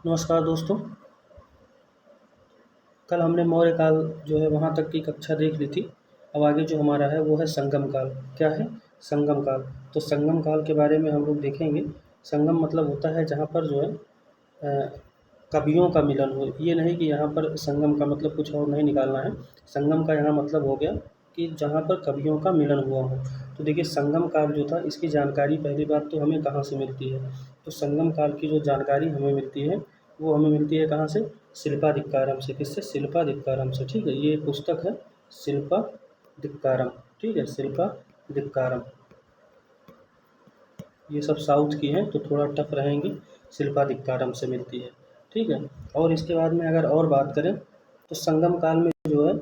नमस्कार दोस्तों। कल हमने मौर्य काल जो है वहाँ तक की कक्षा देख ली थी। अब आगे जो हमारा है वो है संगम काल। क्या है? संगम काल। तो संगम काल के बारे में हम लोग देखेंगे। संगम मतलब होता है जहाँ पर जो है अ, कवियों का मिलन हो। ये नहीं कि यहाँ पर संगम का मतलब कुछ और नहीं निकालना है। संगम का यहाँ मतलब हो गया कि जहाँ पर कवियों का मिलन हुआ हो। तो देखिए संगम काल जो था इसकी जानकारी पहली बात तो हमें कहाँ से मिलती है। तो संगम काल की जो जानकारी हमें मिलती है वो हमें मिलती है कहाँ से? शिल्पाधिकारम से। किससे? शिल्पाधिकारम से। ठीक है, ये पुस्तक है शिल्पाधिकारम। ठीक है, शिल्पाधिकारम। ये सब साउथ की हैं तो थोड़ा टफ रहेंगी। शिल्पाधिकारम से मिलती है। ठीक है। और इसके बाद में अगर और बात करें तो संगम काल में जो है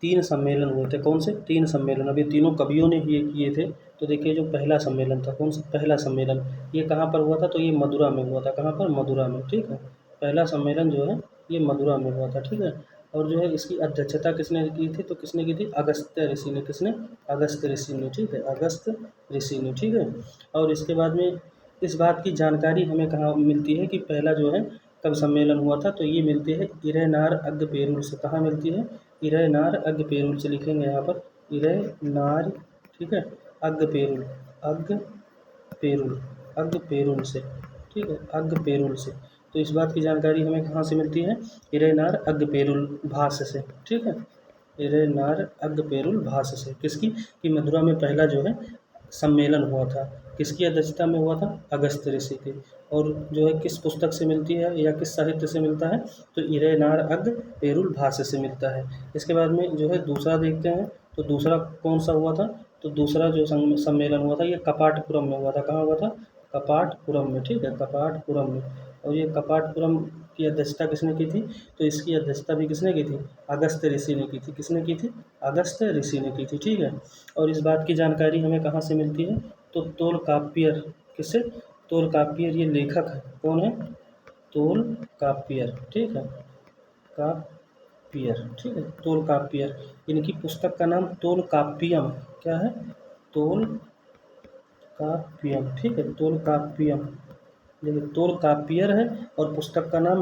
3 सम्मेलन हुए थे। कौन से? 3 सम्मेलन। अब ये तीनों कवियों ने ये किए थे। तो देखिए जो पहला सम्मेलन था, कौन सा पहला सम्मेलन? ये कहाँ पर हुआ था? तो ये मदुरा में हुआ था। कहाँ पर? मदुरा में। ठीक है। पहला सम्मेलन जो है ये मदुरा में हुआ था। ठीक है। और जो है इसकी अध्यक्षता किसने की थी? तो किसने की थी? अगस्त्य ऋषि ने। किसने? अगस्त्य ऋषि ने। ठीक है, अगस्त्य ऋषि ने। ठीक है। और इसके बाद में इस बात की जानकारी हमें कहाँ मिलती है कि पहला जो है कब सम्मेलन हुआ था? तो ये मिलती है इरैनार अग्गपेरूल से। कहाँ मिलती है? इरैनार अग्गपेरूल से। लिखेंगे यहाँ पर इरैनार। ठीक है। अग्गपेरूल। अग्गपेरूल। अग्गपेरूल से। ठीक है, अग्गपेरूल से। तो इस बात की जानकारी हमें कहाँ से मिलती है? इरैनार अग्गपेरूल भाष्य से। ठीक है, इरैनार अग्गपेरूल भाष्य से। किसकी? कि मथुरा में पहला जो है सम्मेलन हुआ था। किसकी अध्यक्षता में हुआ था? अगस्त्य ऋषि की। और जो है किस पुस्तक से मिलती है या किस साहित्य से मिलता है? तो इरैनार अग्गपेरूल भाष्य से मिलता है। इसके बाद में जो है दूसरा देखते हैं। तो दूसरा कौन सा हुआ था? तो दूसरा जो सम्मेलन हुआ था ये कपाटपुरम में हुआ था। कहाँ हुआ था? कपाटपुरम में। ठीक है, कपाटपुरम में। और ये कपाटपुरम की अध्यक्षता किसने की थी? तो इसकी अध्यक्षता भी किसने की थी? अगस्त्य ऋषि ने की थी। किसने की थी? अगस्त्य ऋषि ने की थी। ठीक है। और इस बात की जानकारी हमें कहाँ से मिलती है? तो तोलकाप्पियर। किससे? तोलकाप्पियर ये लेखक है। कौन है? तोलकाप्पियर। ठीक है, काप्पियर। ठीक है, तोलकाप्पियर। इनकी पुस्तक का नाम तोलकाप्पियम। क्या है? तोलकाप्पियम। ठीक है, तोलकाप्पियम। देखिए तोलकाप्पियर है और पुस्तक का नाम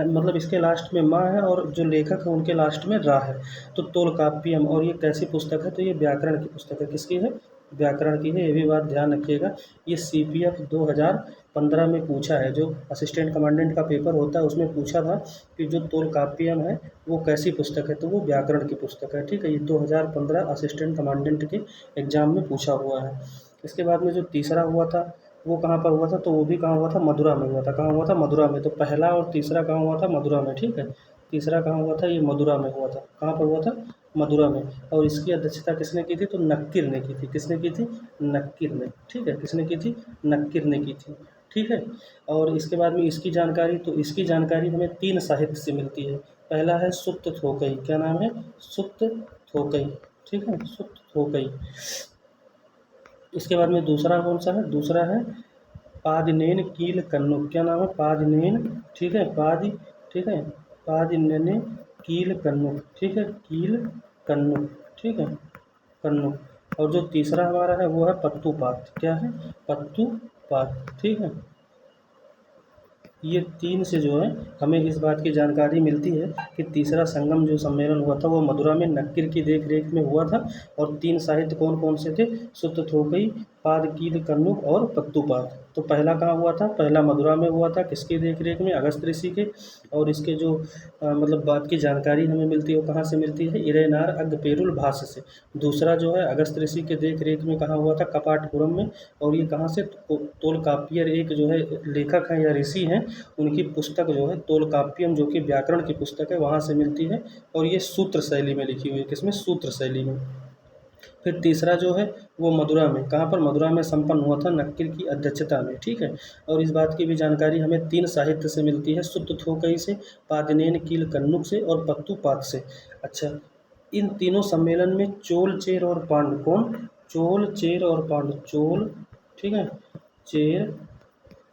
मतलब इसके लास्ट में माँ है और जो लेखक है उनके लास्ट में रा है। तो तोलकाप्पियम। और ये कैसी पुस्तक है? तो ये व्याकरण की पुस्तक है। किसकी है? व्याकरण की है। ये भी बात ध्यान रखिएगा। ये सीपीएफ 2015 में पूछा है। जो असिस्टेंट कमांडेंट का पेपर होता है उसमें पूछा था कि जो तोलकाप्पियम है वो कैसी पुस्तक है? तो वो व्याकरण की पुस्तक है। ठीक है, ये 2015 असिस्टेंट कमांडेंट के एग्जाम में पूछा हुआ है। इसके बाद में जो तीसरा हुआ था वो कहाँ पर हुआ था? तो वो भी कहाँ हुआ था? मथुरा में हुआ था। कहाँ हुआ था? मथुरा में। तो पहला और तीसरा कहाँ हुआ था? मथुरा में। ठीक है, तीसरा कहाँ हुआ था? ये मथुरा में हुआ था। कहाँ पर हुआ था? मथुरा में। और इसकी अध्यक्षता किसने की थी? तो नक्किर ने की थी। किसने की थी? नक्किर ने। ठीक है, किसने की थी? नक्किर ने की थी। ठीक है। और इसके बाद में इसकी जानकारी, तो इसकी जानकारी हमें 3 साहित्य से मिलती है। पहला है सुत्त थोकई। क्या नाम है? सुत्त थोकई। ठीक है, सुत्त थोकई। इसके बाद में दूसरा कौन सा है? दूसरा है पादिनेन कील कन्नु। क्या नाम है? पादिनेन। ठीक है, ठीक है, पादिनेन कील कन्नु। ठीक है, कील कन्नु। ठीक है, कन्नु। और जो तीसरा हमारा है वो है पत्तूपात। क्या है? पत्तूपात। ठीक है। ये 3 से जो है हमें इस बात की जानकारी मिलती है कि तीसरा संगम जो सम्मेलन हुआ था वो मथुरा में नक्किर की देख रेख में हुआ था। और 3 साहित्य कौन कौन से थे? सुत्त थोकई, पादकील कन्नुक और पत्तूपात। तो पहला कहाँ हुआ था? पहला मथुरा में हुआ था। किसकी देख रेख में? अगस्त्य ऋषि के। और इसके जो मतलब बात की जानकारी हमें मिलती है वो कहाँ से मिलती है? इरैनार अग्गपेरूल भाष्य से। दूसरा जो है अगस्त्य ऋषि के देख रेख में कहाँ हुआ था? कपाटपुरम में। और ये कहाँ से? तोलकाप्पियर एक जो है लेखक हैं या ऋषि हैं, उनकी पुस्तक जो है तोलकाप्पियम जो कि व्याकरण की पुस्तक है वहाँ से मिलती है। और ये सूत्र शैली में लिखी हुई है। किसमें? सूत्र शैली में। फिर तीसरा जो है वो मथुरा में। कहाँ पर? मथुरा में संपन्न हुआ था नक्किर की अध्यक्षता में। ठीक है। और इस बात की भी जानकारी हमें 3 साहित्य से मिलती है। सुत्त थोकई से, पादिनेन कील कन्नुक से और पत्तूपात से। अच्छा, इन तीनों सम्मेलन में चोल चेर और पांड्य कौन? चोल चेर और पांड्य। चोल। ठीक है, चेर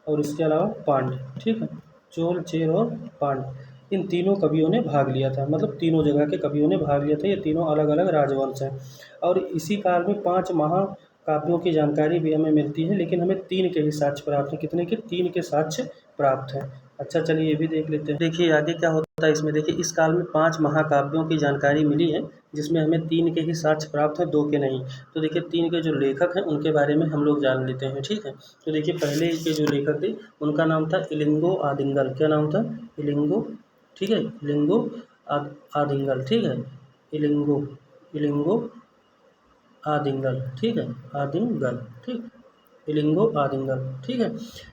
और इसके अलावा पांड्य। ठीक है, चोल चेर और पांड्य। इन तीनों कवियों ने भाग लिया था। मतलब तीनों जगह के कवियों ने भाग लिया था। ये तीनों अलग अलग राजवंश हैं। और इसी काल में 5 महाकाव्यों की जानकारी भी हमें मिलती है। लेकिन हमें 3 के ही साक्ष्य प्राप्त हैं। कितने के? 3 के साक्ष्य प्राप्त हैं। अच्छा चलिए ये भी देख लेते हैं। देखिए आगे क्या होता है इसमें, देखिए इस काल में 5 महाकाव्यों की जानकारी मिली है, जिसमें हमें 3 के ही साक्ष्य प्राप्त हैं, 2 के नहीं। तो देखिए 3 के जो लेखक हैं उनके बारे में हम लोग जान लेते हैं, ठीक है। तो देखिए पहले के जो लेखक थे उनका नाम था इलिंगो आदिंगल। क्या नाम था? इलिंगो, ठीक है, इलिंगो आदिंगल, ठीक है। इलिंगो इलिंगो आदिंगल, ठीक है, आदिंगल, ठीक, इलिंगो आदिंगल, ठीक है।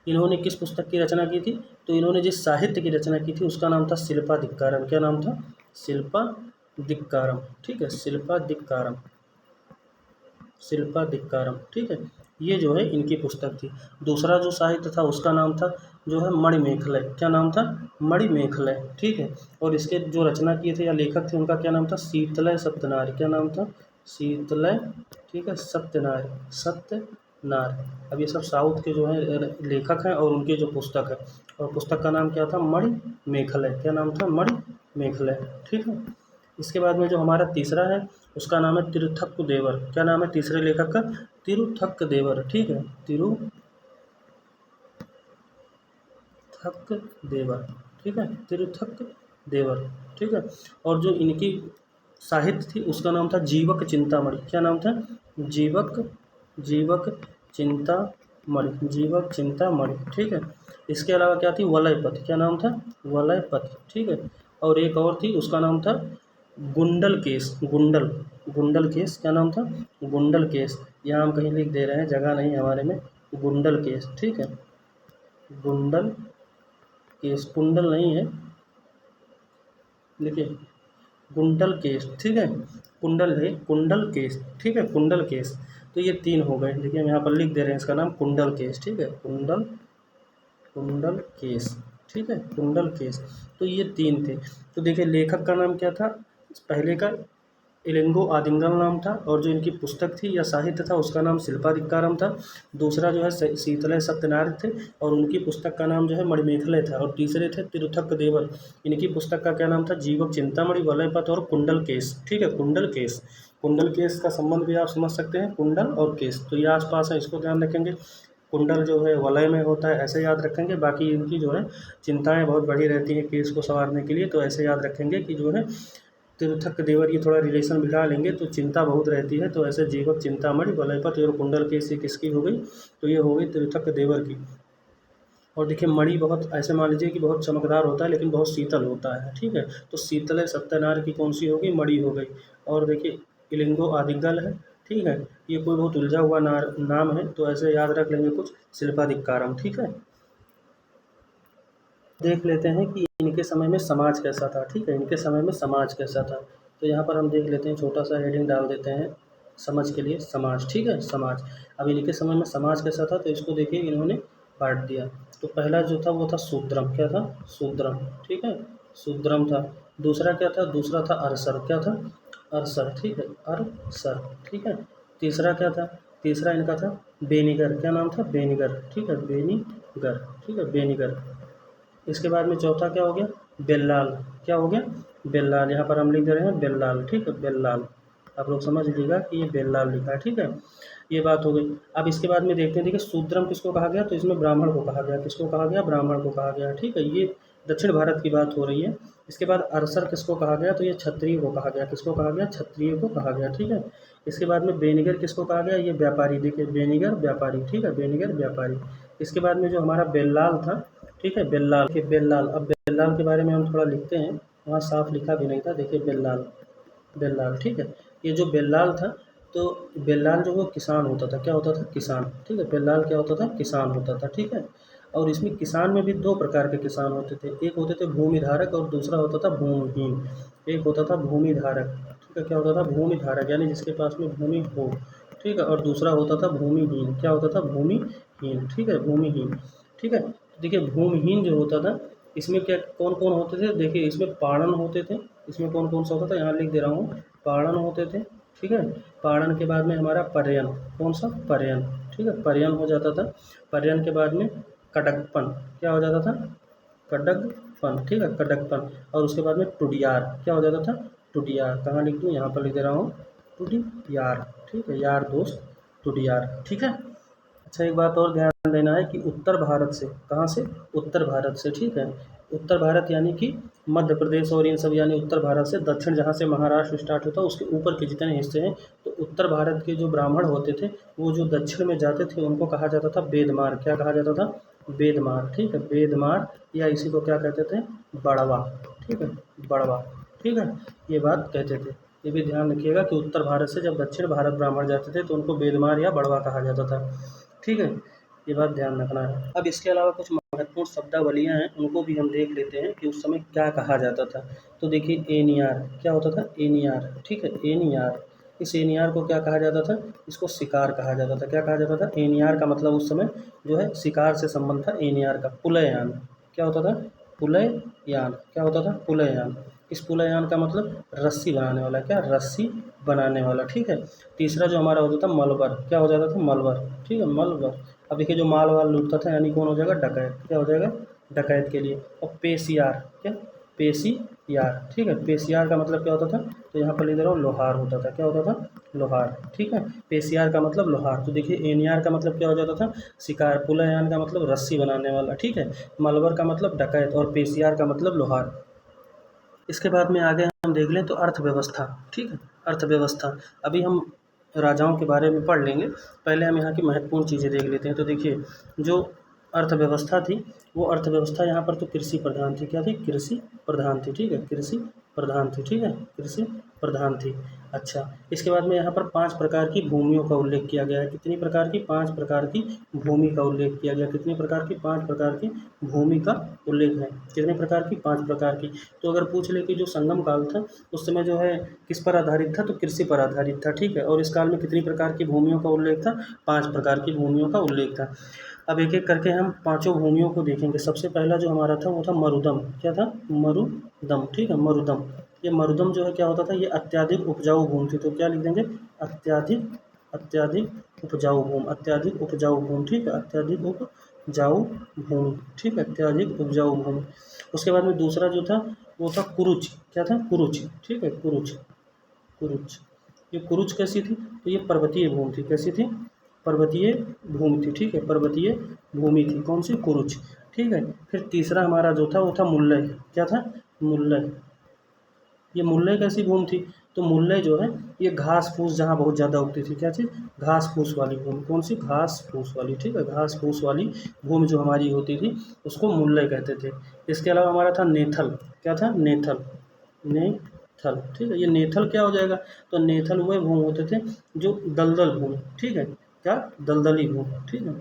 इन्होंने किस पुस्तक की रचना की थी? तो इन्होंने जिस साहित्य की रचना की थी उसका नाम था शिल्पाधिकारम। क्या नाम था? शिल्पाधिकारम, ठीक है, शिल्पाधिकारम, शिल्पाधिकारम, ठीक है। ये जो है इनकी पुस्तक थी। दूसरा जो साहित्य था उसका नाम था जो है मणिमेखलय। क्या नाम था? मणिमेखलय, ठीक है। और इसके जो रचना किए थे या लेखक थे उनका क्या नाम था? शीतलय सत्यनारायण। क्या नाम था? शीतलय, ठीक है, सत्यनारायण, सत्यनारायण। अब ये सब साउथ के जो है लेखक हैं और उनकी जो पुस्तक है, और पुस्तक का नाम क्या था? मणिमेखलय। क्या नाम था? मणिमेखलय, ठीक है। इसके बाद में जो हमारा तीसरा है उसका नाम है तिरुथक्कुदेवर। क्या नाम है तीसरे लेखक का? तिरुथक्कुदेवर, ठीक है, तिरुथक्कुदेवर, ठीक है, तिरुथक्कुदेवर, ठीक है। और जो इनकी साहित्य थी उसका नाम था जीवक चिंतामणि। क्या नाम था? जीवक जीवक चिंतामणि, जीवक चिंतामणि, ठीक है। इसके अलावा क्या थी? वलयपति। क्या नाम था? वलयपति, ठीक है। और एक और थी उसका नाम था गुंडल केस, गुंडल, गुंडल केस। क्या नाम था? गुंडल केस। यहाँ हम कहीं लिख दे रहे हैं, जगह नहीं है हमारे में। गुंडल केस, ठीक है, गुंडल केस, कुंडल नहीं है, देखिए कुंडल केस, ठीक है, कुंडल है, कुंडल केस, ठीक है, कुंडल केस। तो ये 3 हो गए। देखिए हम यहाँ पर लिख दे रहे हैं इसका नाम कुंडल केस, ठीक है, कुंडल, कुंडल केस, ठीक है, कुंडल केस। तो ये 3 थे। तो देखिए लेखक का नाम क्या था? पहले का इलिंगो आदिंगल नाम था, और जो इनकी पुस्तक थी या साहित्य था उसका नाम शिल्पाधिकारम था। दूसरा जो है शीतलय सत्यनारायण थे, और उनकी पुस्तक का नाम जो है मणिमेखलय था। और तीसरे थे तिरुथक्कुदेवर, इनकी पुस्तक का क्या नाम था? जीवक चिंतामणि, वलयपत और कुंडल केस, ठीक है, कुंडल केस। कुंडल केस का संबंध भी आप समझ सकते हैं, कुंडल और केस, तो ये आसपास है, इसको ध्यान रखेंगे। कुंडल जो है वलय में होता है, ऐसे याद रखेंगे। बाकी इनकी जो है चिंताएं बहुत बड़ी रहती हैं केस को संवारने के लिए, तो ऐसे याद रखेंगे कि जो है तिरुथक्कुदेवर, ये थोड़ा रिलेशन बिठा लेंगे तो चिंता बहुत रहती है। तो ऐसे जीवक चिंतामणि, वलयपति और कुंडल केस, ये किसकी हो गई? तो ये हो गई तिरुथक्कुदेवर की। और देखिए मणि बहुत ऐसे मान लीजिए कि बहुत चमकदार होता है लेकिन बहुत शीतल होता है, ठीक है। तो शीतल सत्यनारायण की कौन सी हो गई? मणि हो गई। और देखिए इलिंगो आदिगल है, ठीक है। ये कोई बहुत उलझा हुआ नाम है, तो ऐसे याद रख लेंगे कुछ, शिल्पाधिकारम, ठीक है। देख लेते हैं कि इनके समय में समाज कैसा था, ठीक है, इनके समय में समाज कैसा था। तो यहाँ पर हम देख लेते हैं, छोटा सा हेडिंग डाल देते हैं समझ के लिए, समाज, ठीक है, समाज। अब इनके समय में समाज कैसा था, तो इसको देखिए इन्होंने बांट दिया। तो पहला जो था वो था शूद्रम। क्या था? शूद्रम, ठीक है, शूद्रम था। दूसरा क्या था? दूसरा था अरसर। क्या था? अरसर, ठीक है, अरसर, ठीक है। तीसरा क्या था? तीसरा इनका था बेनिगर। क्या नाम था? बेनिगर, ठीक है, बेनिगर, ठीक है, बेनिगर। इसके बाद में चौथा क्या हो गया? बेल्लाल। क्या हो गया? बेल्लाल। यहाँ पर हम लिख दे रहे हैं बेल्लाल, ठीक है, बेल्लाल। आप लोग समझ लीजिएगा कि ये बेल्लाल लिखा है, ठीक है। ये बात हो गई। अब इसके बाद में देखते हैं, देखिए शूद्रम किसको कहा गया? तो इसमें ब्राह्मण को कहा गया। किसको कहा गया? ब्राह्मण को कहा गया, ठीक है। ये दक्षिण भारत की बात हो रही है। इसके बाद अरसर किसको कहा गया? तो ये क्षत्रिय को कहा गया। किसको कहा गया? क्षत्रिय को कहा गया, ठीक है। इसके बाद में बेनिगर किसको कहा गया? ये व्यापारी, देखिए बेनिगर व्यापारी, ठीक है, बेनिगर व्यापारी। इसके बाद में जो हमारा बेल्लाल था, ठीक है, बेल्लाल के बेल्लाल। अब बेल्लाल के बारे में हम थोड़ा लिखते हैं, वहाँ साफ लिखा भी नहीं था, देखिए बेल्लाल, बेल्लाल, ठीक है। ये जो बेल्लाल था, तो बेल्लाल जो वो किसान होता था। क्या होता था? किसान, ठीक है, बेल्लाल क्या होता था? किसान होता था, ठीक है। और इसमें किसान में भी 2 प्रकार के किसान होते थे, एक होते थे भूमिधारक और दूसरा होता था भूमिहीन। एक होता था भूमिधारक, ठीक है, क्या होता था? भूमिधारक, यानी जिसके पास में भूमि हो, ठीक है। और दूसरा होता था भूमिहीन। क्या होता था? भूमिहीन, ठीक है, भूमिहीन, ठीक है। देखिए भूमिहीन जो होता था, इसमें क्या कौन कौन होते थे? देखिए इसमें पाड़न होते थे। इसमें कौन कौन सा होता था? यहाँ लिख दे रहा हूँ, पाड़न होते थे, ठीक है। पाड़न के बाद में हमारा पर्यन, कौन सा? पर्यन, ठीक है, पर्यन हो जाता था। पर्यन के बाद में कटकपन। क्या हो जाता था? कटकपन, ठीक है, कटकपन। और उसके बाद में टुडियार। क्या हो जाता था? टुडियार। कहाँ लिख दूँ? यहाँ पर लिख दे रहा हूँ, टुडियार, ठीक है, यार दोस्त, टुडियार, ठीक है। अच्छा, एक बात और ध्यान देना है कि उत्तर भारत से, कहाँ से, उत्तर भारत से, ठीक है, उत्तर भारत यानी कि मध्य प्रदेश और इन सब, यानी उत्तर भारत से दक्षिण जहाँ से महाराष्ट्र स्टार्ट होता है उसके ऊपर के जितने हिस्से हैं, तो उत्तर भारत के जो ब्राह्मण होते थे वो जो दक्षिण में जाते थे उनको कहा जाता था बेदमार। क्या कहा जाता था? बेदमार, ठीक है, बेदमार, या इसी को क्या कहते थे? बड़वा, ठीक है, बड़वा, ठीक है, ये बात कहते थे। ये भी ध्यान रखिएगा कि उत्तर भारत से जब दक्षिण भारत ब्राह्मण जाते थे तो उनको बेदमार या बड़वा कहा जाता था, ठीक है, ये बात ध्यान रखना है। अब इसके अलावा कुछ महत्वपूर्ण शब्दावलियाँ हैं, उनको भी हम देख लेते हैं कि उस समय क्या कहा जाता था। तो देखिए, एनियार क्या होता था? एनियार, ठीक है, एनियार। इस एनियार को क्या कहा जाता था? इसको शिकार कहा जाता था। क्या कहा जाता था? एनियार का मतलब उस समय जो है शिकार से संबंध था एनियार का। पुलययान क्या होता था? पुलययान क्या होता था? पुलययान। इस पुलययान का मतलब रस्सी बनाने वाला। क्या? रस्सी बनाने वाला, ठीक है। तीसरा जो हमारा होता था मलबर। क्या हो जाता था? मलबर, ठीक है, मलबर। अब देखिए, जो माल वाल लूटता था यानी कौन हो जाएगा? डकैत। क्या हो जाएगा? डकैत के लिए। और पेशियार, क्या? पेशियार, ठीक है, पेशियार का मतलब क्या होता था? तो यहाँ पर लिख दे रहा हूँ, लोहार होता था। क्या होता था? लोहार, ठीक है, पेशियार का मतलब लोहार। तो देखिए, एनियार का मतलब क्या हो जाता था? शिकार। पुलययान का मतलब रस्सी बनाने वाला, ठीक है, मलबर का मतलब डकैत, और पेशियार का मतलब लोहार। इसके बाद में आगे हम देख लें तो अर्थव्यवस्था, ठीक है, अर्थव्यवस्था। अभी हम राजाओं के बारे में पढ़ लेंगे, पहले हम यहाँ की महत्वपूर्ण चीज़ें देख लेते हैं। तो देखिए, जो अर्थव्यवस्था थी, वो अर्थव्यवस्था यहाँ पर तो कृषि प्रधान थी। क्या थी? कृषि प्रधान थी, ठीक है, कृषि प्रधान थी, ठीक है, कृषि प्रधान थी। अच्छा, इसके बाद में यहाँ पर 5 प्रकार की भूमियों का उल्लेख किया गया है। कितनी प्रकार की? 5 प्रकार की भूमि का उल्लेख किया गया। कितनी प्रकार की? 5 प्रकार की भूमि का उल्लेख है। कितने प्रकार की? 5 प्रकार की। तो अगर पूछ ले कि जो संगम काल था उस समय जो है किस पर आधारित था? तो कृषि पर आधारित था, ठीक है। और इस काल में कितनी प्रकार की भूमियों का उल्लेख था? 5 प्रकार की भूमियों का उल्लेख था। अब एक एक करके हम पांचों भूमियों को देखेंगे। सबसे पहला जो हमारा था वो था मरुदम। क्या था? मरुदम, ठीक है, मरुदम। ये मरुदम जो है क्या होता था? ये अत्यधिक उपजाऊ भूमि थी। तो क्या लिख देंगे? अत्यधिक, अत्यधिक उपजाऊ भूमि, अत्यधिक उपजाऊ भूमि, ठीक है, अत्यधिक उपजाऊ भूमि, ठीक है, अत्यधिक उपजाऊ भूमि। उसके बाद में दूसरा जो था वो था कुरुच। क्या था? कुरुच, ठीक है, कुरुच, कुरुच। ये कुरुच कैसी थी? तो ये पर्वतीय भूमि थी। कैसी थी? पर्वतीय भूमि थी, ठीक है, पर्वतीय भूमि थी। कौन सी? कुरुच, ठीक है। फिर तीसरा हमारा जो था वो था मुल्लय। क्या था? मुल्लय। ये मुल्लय कैसी भूमि थी? तो मुल्लय जो है ये घास फूस जहाँ बहुत ज़्यादा उगती थी। क्या चीज़? घास फूस वाली भूमि। कौन सी? घास फूस वाली, ठीक है, घास फूस वाली भूमि जो हमारी होती थी उसको मुल्लय कहते थे। इसके अलावा हमारा था नेथल। क्या था? नेथल, नेथल, ठीक है। ये नेथल क्या हो जाएगा? तो नेथल वह भूमि होते थे जो दलदल भूमि, ठीक है, क्या? दलदली भूमि, ठीक है,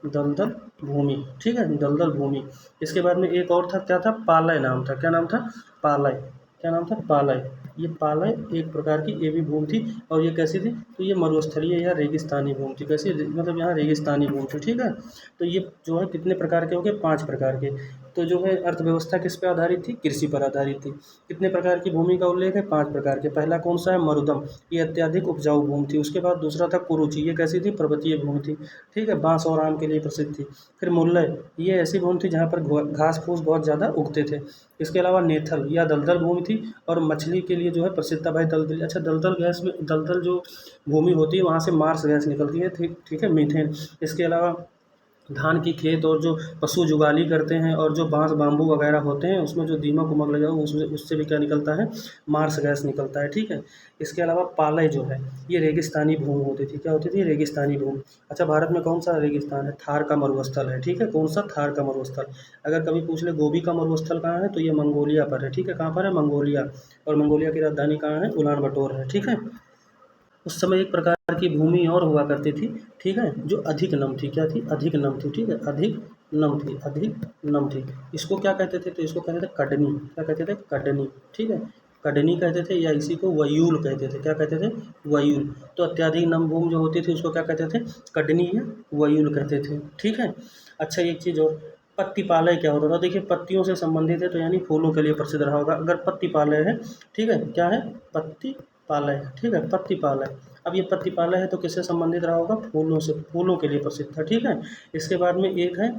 दलदल भूमि, ठीक है, दलदल भूमि। इसके बाद में एक और था। क्या था? पालय नाम था। क्या नाम था? पालय। क्या नाम था? पालय। ये पालय एक प्रकार की ये भी भूमि थी। और ये कैसी थी? तो ये मरुस्थलीय या रेगिस्तानी भूमि थी। कैसी? मतलब यहाँ रेगिस्तानी भूमि थी, ठीक है। तो ये जो है कितने प्रकार के हो गए? 5 प्रकार के। तो जो है अर्थव्यवस्था किस पे आधारित थी? कृषि पर आधारित थी। कितने प्रकार की भूमि का उल्लेख है? 5 प्रकार के। पहला कौन सा है? मरुदम, ये अत्यधिक उपजाऊ भूमि थी। उसके बाद दूसरा था कुरुचि, ये कैसी थी? पर्वतीय भूमि थी, ठीक है, बांस और आम के लिए प्रसिद्ध थी। फिर मुल्लय, ये ऐसी भूमि थी जहाँ पर घास फूस बहुत ज़्यादा उगते थे। इसके अलावा नेथल या दलदल भूमि थी, और मछली के लिए जो है प्रसिद्ध था भाई दलदल। अच्छा, दलदल गैस में, दलदल जो भूमि होती है वहाँ से मार्स गैस निकलती है, ठीक, ठीक है, मीथेन। इसके अलावा धान की खेत और जो पशु जुगाली करते हैं और जो बांस बाम्बू वगैरह होते हैं उसमें जो दीमक उमक लगा हो उसमें उससे भी क्या निकलता है? मार्स गैस निकलता है, ठीक है। इसके अलावा पालय जो है ये रेगिस्तानी भूमि होती थी। क्या होती थी? रेगिस्तानी भूमि। अच्छा, भारत में कौन सा रेगिस्तान है? थार का मरुस्थल है, ठीक है, कौन सा? थार का मरुस्थल। अगर कभी पूछ ले गोबी का मरुस्थल कहाँ है तो ये मंगोलिया पर है, ठीक है, कहाँ पर है? मंगोलिया। और मंगोलिया की राजधानी कहाँ है? उलान बटोर है, ठीक है। उस समय एक प्रकार की भूमि और हुआ करती थी, ठीक है, जो अधिक नम थी। क्या थी? अधिक नम थी, ठीक है, अधिक नम थी, अधिक नम थी। इसको क्या कहते थे? तो इसको कहते थे कडनी। क्या कहते थे? कडनी, ठीक है, कडनी कहते थे, या इसी को वयूल कहते थे। क्या कहते थे? वयूल। तो अत्याधिक नम भूमि जो होती थी उसको क्या कहते थे? कडनी या वयूल कहते थे, ठीक है। अच्छा, एक चीज़ और, पत्ती पालय क्या होता था? देखिए, पत्तियों से संबंधित है तो यानी फूलों के लिए प्रसिद्ध रहा होगा। अगर पत्ती पालय है, ठीक है, क्या है? पत्ती पालय, ठीक है, पत्ती पालय। अब ये पत्ती पालय है तो किससे संबंधित रहा होगा? फूलों से, फूलों के लिए प्रसिद्ध था, ठीक है। इसके बाद में एक है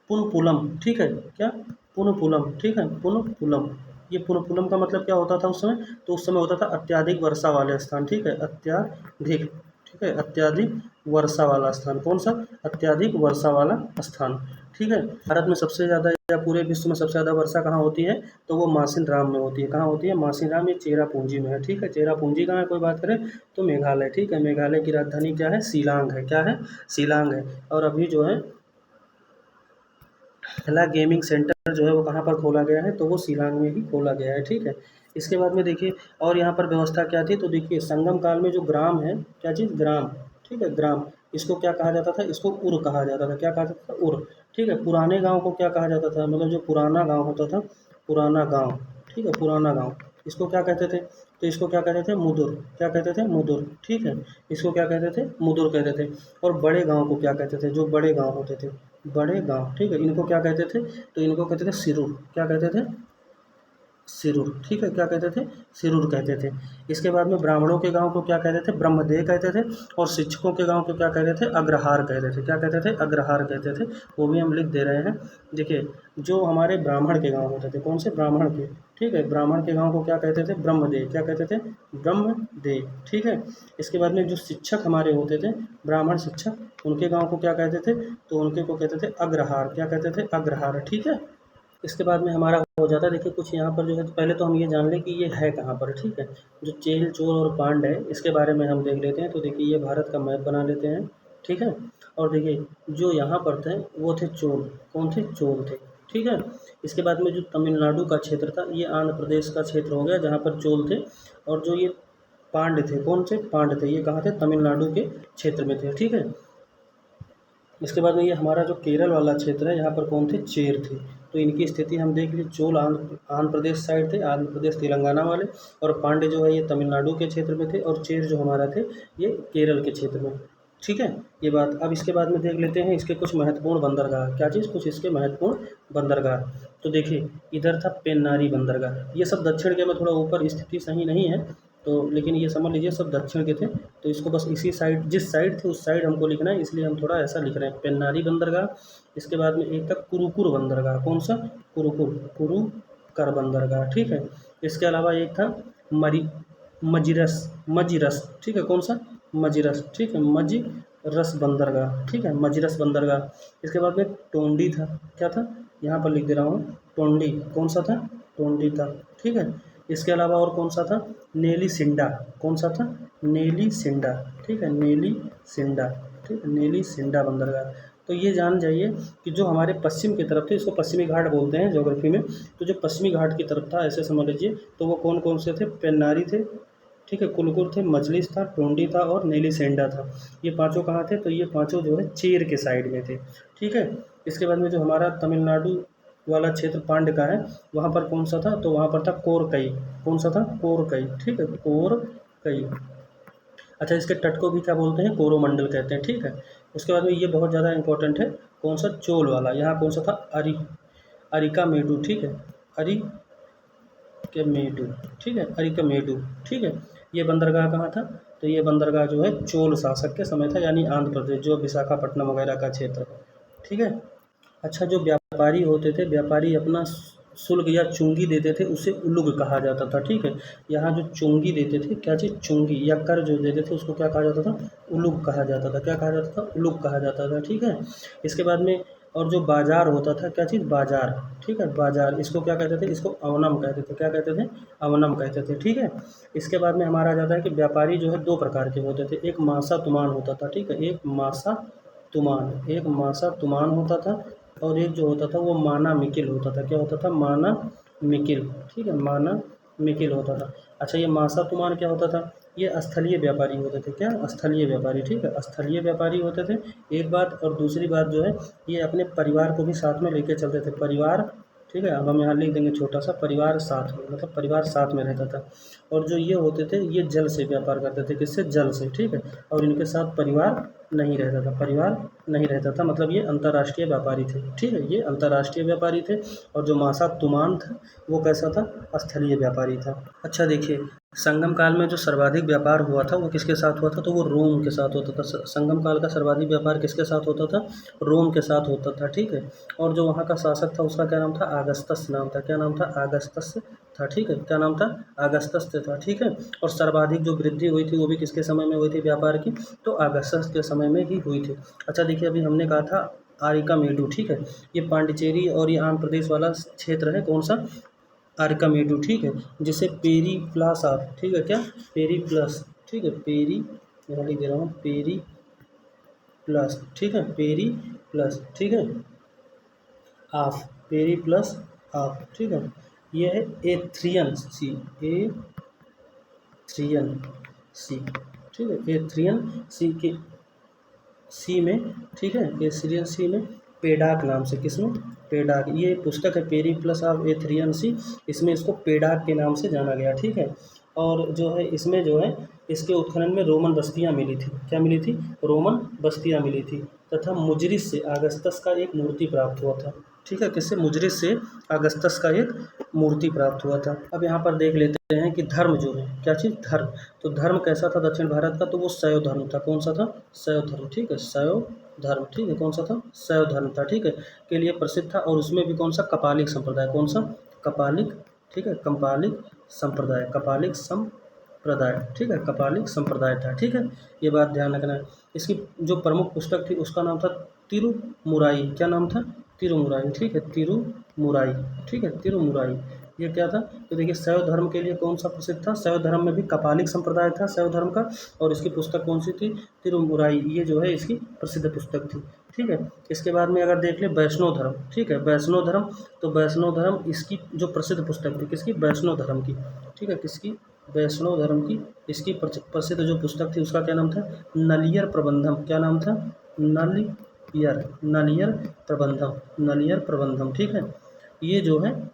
पुनपुलम, ठीक है, क्या? पुनपुलम, ठीक है, पुनपुलम। ये पुनपुलम का मतलब क्या होता था उस समय? तो उस समय होता था अत्यधिक वर्षा वाले स्थान, ठीक है, अत्यधिक, ठीक है, अत्यधिक वर्षा वाला स्थान, कौन सा? अत्यधिक वर्षा वाला स्थान, ठीक है। भारत में सबसे ज़्यादा या पूरे विश्व में सबसे ज़्यादा वर्षा कहाँ होती है? तो वो मासिनराम में होती है। कहाँ होती है? मासिनराम, ये चेरापूंजी में है, ठीक है। चेरापूंजी कहाँ है कोई बात करें तो मेघालय, ठीक है। मेघालय की राजधानी क्या है? शिलांग है, क्या है? शिलांग है। और अभी जो है पहला गेमिंग सेंटर जो है वो कहाँ पर खोला गया है? तो वो शिलांग में ही खोला गया है, ठीक है। इसके बाद में देखिए और यहाँ पर व्यवस्था क्या थी? तो देखिए संगम काल में जो ग्राम है, क्या चीज़? ग्राम, ठीक है, ग्राम। इसको क्या कहा जाता था? इसको उर कहा जाता था। क्या कहा जाता था? उर, ठीक है। पुराने गाँव को क्या कहा जाता था? मतलब जो पुराना गाँव होता था, पुराना गाँव, ठीक है, पुराना गाँव, इसको क्या कहते थे? तो इसको क्या कहते थे? मुदुर। क्या कहते थे? मुदुर, ठीक है। इसको क्या कहते थे? मुदुर कहते थे। और बड़े गाँव को क्या कहते थे? जो बड़े गाँव होते थे, बड़े गाँव, ठीक है, इनको क्या कहते थे? तो इनको कहते थे सिरुर। क्या कहते थे? सिरुर, ठीक है। क्या कहते थे? सिरुर कहते थे। इसके बाद में ब्राह्मणों के गाँव को क्या कहते थे? ब्रह्मदेह कहते थे। और शिक्षकों के गाँव को क्या कहते थे? अग्रहार कहते थे। क्या कहते थे? अग्रहार कहते थे। वो भी हम लिख दे रहे हैं। देखिए जो हमारे ब्राह्मण के गाँव होते थे, कौन से? ब्राह्मण के, ठीक है। ब्राह्मण के गाँव को क्या कहते थे? ब्रह्मदेह। क्या कहते थे? ब्रह्मदेह, ठीक है। इसके बाद में जो शिक्षक हमारे होते थे, ब्राह्मण शिक्षक, उनके गाँव को क्या कहते थे? तो उनके को कहते थे अग्रहार। क्या कहते थे? अग्रहार, ठीक है। इसके बाद में हमारा हो जाता है, देखिए कुछ यहाँ पर जो है पहले तो हम ये जान लें कि ये है कहाँ पर, ठीक है। जो चेल, चोल और पांड है इसके बारे में हम देख लेते हैं। तो देखिए ये भारत का मैप बना लेते हैं, ठीक है। और देखिए जो यहाँ पर थे वो थे चोल, कौन थे? चोल थे, ठीक है। इसके बाद में जो तमिलनाडु का क्षेत्र था ये आंध्र प्रदेश का क्षेत्र हो गया जहाँ पर चोल थे। और जो ये पांड थे, कौन से? पांड थे, ये कहाँ थे? तमिलनाडु के क्षेत्र में थे, ठीक है। इसके बाद में ये हमारा जो केरल वाला क्षेत्र है यहाँ पर कौन थे? चेर थे। तो इनकी स्थिति हम देख लीजिए, चोल आंध्र प्रदेश साइड थे, आंध्र प्रदेश तेलंगाना वाले। और पांडे जो है ये तमिलनाडु के क्षेत्र में थे। और चेर जो हमारा थे ये केरल के क्षेत्र में, ठीक है। ये बात। अब इसके बाद में देख लेते हैं इसके कुछ महत्वपूर्ण बंदरगाह, क्या चीज़? कुछ इसके महत्वपूर्ण बंदरगाह। तो देखिए इधर था पेन्नारी बंदरगाह, ये सब दक्षिण के में, थोड़ा ऊपर स्थिति सही नहीं है तो, लेकिन ये समझ लीजिए सब दक्षिण के थे। तो इसको बस इसी साइड, जिस साइड थे उस साइड हमको लिखना है, इसलिए हम थोड़ा ऐसा लिख रहे हैं, पेन्नारी बंदरगाह। इसके बाद में एक था कुरुकुर बंदरगाह, कौन सा? कुरुकर बंदरगाह, ठीक है। इसके अलावा एक था मरी मजिरस मजिरस, ठीक है, कौन सा? मजिरस, ठीक है, मजिरस बंदरगाह, ठीक है, मजिरस बंदरगाह। इसके बाद में टोंडी था, क्या था? यहाँ पर लिख दे रहा हूँ, टोंडी, कौन सा था? टोंडी था, ठीक है। इसके अलावा और कौन सा था? नेली सिंडा, कौन सा था? नेली सिंडा, ठीक है, नेली सिंडा, ठीक है, नेली सिंडा बंदरगाह। तो ये जान जाइए कि जो हमारे पश्चिम की तरफ थे, इसको पश्चिमी घाट बोलते हैं ज्योग्राफी में। तो जो पश्चिमी घाट की तरफ था ऐसे समझ लीजिए, तो वो कौन कौन से थे? पेन्नारी थे, ठीक है, कुलकुर थे, मजलिस था, टोंडी था और नेली सेंडा था। ये पांचों कहाँ थे? तो ये पांचों जो है चेर के साइड में थे, ठीक है। इसके बाद में जो हमारा तमिलनाडु वाला क्षेत्र पांड का है वहाँ पर कौन सा था? तो वहाँ पर था कोरकई, कौन सा था? कोरकई, ठीक है, कोरकई। अच्छा इसके तट को भी क्या बोलते हैं? कोरोमंडल कहते हैं, ठीक है। उसके बाद में ये बहुत ज़्यादा इंपॉर्टेंट है, कौन सा? चोल वाला। यहाँ कौन सा था? अरिकामेडु, ठीक है, अरिकामेडु, ठीक है, अरिकामेडु, ठीक है। ये बंदरगाह कहाँ था? तो ये बंदरगाह जो है चोल शासक के समय था, यानी आंध्र प्रदेश, जो विशाखापट्टनम वगैरह का क्षेत्र है, ठीक है। अच्छा जो व्यापारी होते थे, व्यापारी अपना शुल्क या चुंगी देते थे, उसे उलुग कहा जाता था, ठीक है। यहाँ जो चुंगी देते थे, क्या चीज़? चुंगी या कर जो देते थे उसको क्या कहा जाता था? उलुग कहा जाता था। क्या कहा जाता था? उलुग कहा जाता था, ठीक है। इसके बाद में और जो बाजार होता था, क्या चीज़? बाजार, ठीक है, बाजार। इसको क्या कहते थे? इसको अवनम कहते थे। क्या कहते थे? अवनम कहते थे, ठीक है। इसके बाद में हमारा आ जाता है कि व्यापारी जो है दो प्रकार के होते थे, एक मासा तुमान होता था, ठीक है, एक मासा तुमान, एक मासा तुमान होता था। और एक जो होता था वो माना मिकिल होता था। क्या होता था? माना मिकिल, ठीक है, माना मिकिल होता था। अच्छा ये मासा तुमान क्या होता था? ये स्थलीय व्यापारी होते थे। क्या? स्थलीय व्यापारी, ठीक है, स्थलीय व्यापारी होते थे। एक बात, और दूसरी बात जो है ये अपने परिवार को भी साथ में लेके चलते थे, परिवार, ठीक है। अब हम यहाँ लिख देंगे छोटा सा, परिवार साथ में, मतलब परिवार साथ में रहता था। और जो ये होते थे ये जल से व्यापार करते थे, किससे? जल से, ठीक है। और इनके साथ परिवार नहीं रहता था, परिवार नहीं रहता था, मतलब ये अंतर्राष्ट्रीय व्यापारी थे, ठीक है, ये अंतर्राष्ट्रीय व्यापारी थे। और जो मासा तुमान था वो कैसा था? स्थलीय व्यापारी था। अच्छा देखिए संगम काल में जो सर्वाधिक व्यापार हुआ था वो किसके साथ हुआ था, तो वो रोम के साथ होता था। संगम काल का सर्वाधिक व्यापार किसके साथ होता था, रोम के साथ होता था, ठीक है। और जो वहाँ का शासक था उसका क्या नाम था, आगस्तस नाम था। क्या नाम था, आगस्तस था, ठीक है। क्या नाम था, आगस्तस था, ठीक है। और सर्वाधिक जो वृद्धि हुई थी वो भी किसके समय में हुई थी व्यापार की, तो आगस्तस के समय में ही हुई थी। अच्छा देखिए, अभी हमने कहा था आरिकामेडु, ठीक है। ये पांडिचेरी और ये आंध्र प्रदेश वाला क्षेत्र है, कौन सा, आर्कामेडू, ठीक है। जिसे पेरी प्लस ऑफ, ठीक है, क्या, पेरी प्लस, ठीक है, पेरी, यहाँ लिख दे रहा हूँ, पेरी प्लस, ठीक है, पेरी प्लस, ठीक है, ऑफ, पेरी प्लस ऑफ, ठीक है। ये है एथ्रियन सी, एथ्रियन सी, ठीक है, एथ्रियन सी के सी में, ठीक है, एथ्रियन सी में पेडाक नाम से, किसमें, पेडाक, ये पुस्तक है पेरी प्लस ऑफ एथ्रियन सी, इसमें इसको पेडाक के नाम से जाना गया, ठीक है। और जो है इसमें जो है इसके उत्खनन में रोमन बस्तियां मिली थी, क्या मिली थी, रोमन बस्तियां मिली थी, तथा मुजरिस से आगस्तस का एक मूर्ति प्राप्त हुआ था, ठीक है। किससे, मुजरिस से आगस्तस का एक मूर्ति प्राप्त हुआ था। अब यहाँ पर देख लेते हैं कि धर्म जो है, क्या चीज़, धर्म, तो धर्म कैसा था दक्षिण भारत का, तो वो शैव धर्म था। कौन सा था, शैव धर्म, ठीक है, शैव धर्म, ठीक है। कौन सा था, शैव धर्म था, ठीक है, के लिए प्रसिद्ध था। और उसमें भी कौन सा, कपालिक संप्रदाय, कौन सा, कपालिक, ठीक है, कपालिक संप्रदाय, कपालिक संप्रदाय, ठीक है, कपालिक संप्रदाय था, ठीक है। ये बात ध्यान रखना है। इसकी जो प्रमुख पुस्तक थी उसका नाम था तिरुमुराई, क्या नाम था, तिरुमुराई, ठीक है, तिरुमुराई, ठीक है, तिरुमुराई। ये क्या था, तो देखिए शैव धर्म के लिए कौन सा प्रसिद्ध था, शैव धर्म में भी कपालिक संप्रदाय था शैव धर्म का, और इसकी पुस्तक कौन सी थी, तिरुमुराई, ये जो है इसकी प्रसिद्ध पुस्तक थी, ठीक है। इसके बाद में अगर देख ले वैष्णव धर्म, ठीक है, वैष्णव धर्म, तो वैष्णव धर्म इसकी जो प्रसिद्ध पुस्तक थी, किसकी, वैष्णव धर्म की, ठीक है, किसकी, वैष्णव धर्म की। इसकी प्रसिद्ध जो पुस्तक थी उसका क्या नाम था, नलियर प्रबंधम, क्या नाम था, नलियर, नलियर प्रबंधम, नलियर प्रबंधम, ठीक है। ये जो है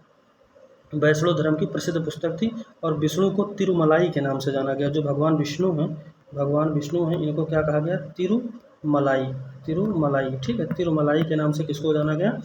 वैष्णव धर्म की प्रसिद्ध पुस्तक थी। और विष्णु को तिरुमलाई के नाम से जाना गया, जो भगवान विष्णु हैं, भगवान विष्णु हैं, इनको क्या कहा गया, तिरुमलाई, तिरुमलाई, ठीक है, तिरुमलाई के नाम से किसको जाना गया,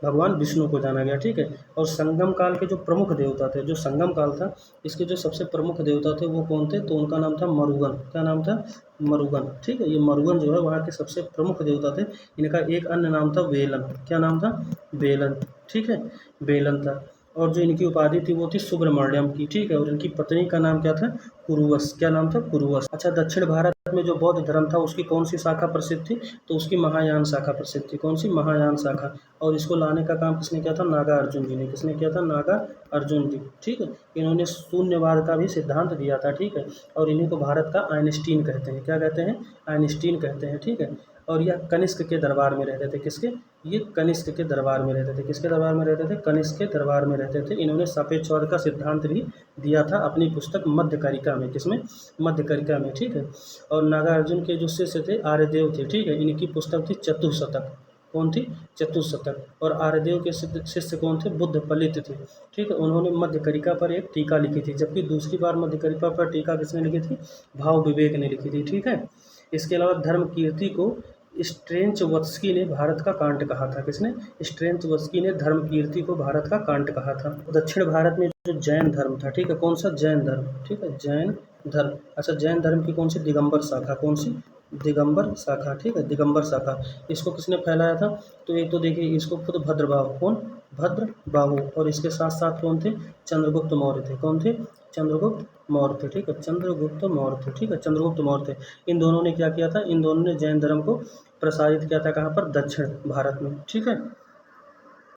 भगवान विष्णु को जाना गया, ठीक है। और संगम काल के जो प्रमुख देवता थे, जो संगम काल था इसके जो सबसे प्रमुख देवता थे वो कौन थे, तो उनका नाम था मरुगन, क्या नाम था, मरुगन, ठीक है। ये मरुगन जो है वहाँ के सबसे प्रमुख देवता थे। इनका एक अन्य नाम था वेलन, क्या नाम था, वेलन, ठीक है, वेलन था। और जो इनकी उपाधि थी वो थी सुब्रमण्यम की, ठीक है। और इनकी पत्नी का नाम क्या था, कुरुवस, क्या नाम था, कुरुवस। अच्छा, दक्षिण भारत में जो बौद्ध धर्म था उसकी कौन सी शाखा प्रसिद्ध थी, तो उसकी महायान शाखा प्रसिद्ध थी, कौन सी, महायान शाखा। और इसको लाने का काम किसने किया था, नागा अर्जुन जी ने, किसने किया था, नागा अर्जुन जी, ठीक है। इन्होंने शून्यवाद का भी सिद्धांत दिया था, ठीक है। और इन्हीं को भारत का आइंस्टीन कहते हैं, क्या कहते हैं, आइंस्टीन कहते हैं, ठीक है। और यह कनिष्क के दरबार में रहते थे, किसके, ये कनिष्क के दरबार में रहते थे, किसके दरबार में रहते थे, कनिष्क के दरबार में रहते थे। इन्होंने सापेक्षवाद का सिद्धांत भी दिया था अपनी पुस्तक मध्यकारिका में, किसमें, मध्यकारिका में, ठीक है। और नागार्जुन के जो शिष्य थे आर्यदेव थे, ठीक है, इनकी पुस्तक थी चतुःशतक, कौन थी, चतुःशतक। और आर्यदेव के शिष्य कौन थे, बुद्ध पलित थे, ठीक है। उन्होंने मध्यकारिका पर एक टीका लिखी थी, जबकि दूसरी बार मध्यकारिका पर टीका किसने लिखी थी, भाव विवेक ने लिखी थी, ठीक है। इसके अलावा धर्म कीर्ति को स्ट्रेंचवस्की ने भारत का कांट कहा था, किसने, स्ट्रेंचवस्की ने धर्म कीर्ति को भारत का कांट कहा था। दक्षिण भारत में जो जैन धर्म था, ठीक है, कौन सा, जैन धर्म, ठीक है, जैन धर्म। अच्छा, जैन धर्म की कौन सी, दिगंबर शाखा, कौन सी, दिगंबर शाखा, ठीक है, दिगंबर शाखा। इसको किसने फैलाया था, तो एक तो देखिए इसको खुद भद्रबाहु, कौन, भद्रबाहु। और इसके साथ साथ कौन थे, चंद्रगुप्त मौर्य थे, कौन थे, चंद्रगुप्त मौर्य थे, ठीक है, चंद्रगुप्त मौर्य थे, ठीक है, चंद्रगुप्त मौर्य थे। इन दोनों ने क्या किया था, इन दोनों ने जैन धर्म को प्रसारित किया था, कहाँ पर, दक्षिण भारत में, ठीक है।